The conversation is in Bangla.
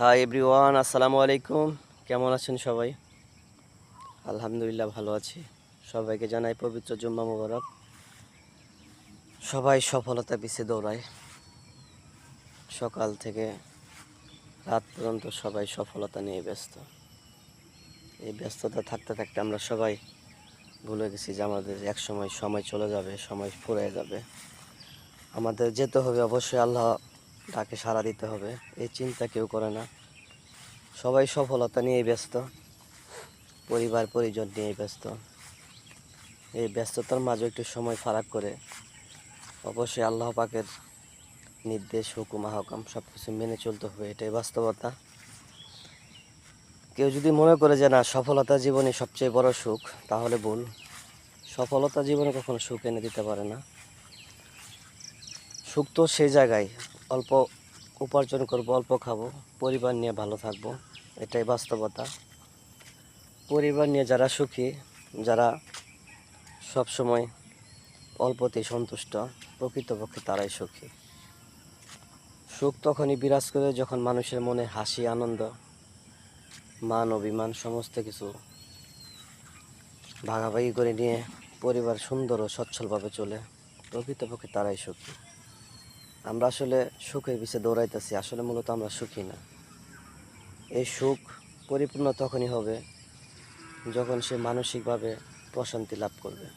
হাই এভরিওয়ান, আসসালামু আলাইকুম। কেমন আছেন সবাই? আলহামদুলিল্লাহ ভালো আছি। সবাইকে জানাই পবিত্র জুম্মা মুবারক। সবাই সফলতা পিছে দৌড়ায়, সকাল থেকে রাত পর্যন্ত সবাই সফলতা নিয়ে ব্যস্ত। এই ব্যস্ততা থাকতে থাকতে আমরা সবাই ভুলে গেছি যে আমাদের এক সময় সময় চলে যাবে, সময় ফুরিয়ে যাবে। আমাদের যেতে হবে, অবশ্যই আল্লাহ ডাকে সাড়া দিতে হবে, এই চিন্তা কেউ করে না। সবাই সফলতা নিয়েই ব্যস্ত, পরিবার পরিজন নিয়েই ব্যস্ত। এই ব্যস্ততার মাঝে একটু সময় ফারাক করে অবশ্যই আল্লাহ পাকের নির্দেশ, হুকুম, আহকাম সব কিছু মেনে চলতে হবে, এটাই বাস্তবতা। কেউ যদি মনে করে যে না, সফলতা জীবনে সবচেয়ে বড় সুখ, তাহলে ভুল। সফলতা জীবনে কখনো সুখ এনে দিতে পারে না। সুখ তো সেই জায়গায়, অল্প উপার্জন করব, অল্প খাবো, পরিবার নিয়ে ভালো থাকবো, এটাই বাস্তবতা। পরিবার নিয়ে যারা সুখী, যারা সব সময় অল্পতেই সন্তুষ্ট, প্রকৃতপক্ষে তারাই সুখী। সুখ তখনই বিরাজ করে যখন মানুষের মনে হাসি, আনন্দ, মান অভিমান সমস্ত কিছু ভাগাভাগি করে নিয়ে পরিবার সুন্দর ও সচ্ছলভাবে চলে, প্রকৃতপক্ষে তারাই সুখী। আমরা আসলে সুখের পিছে দৌড়াইতেছি, আসলে মূলত আমরা সুখী না। এই সুখ পরিপূর্ণ তখনই হবে যখন সে মানসিকভাবে প্রশান্তি লাভ করবে।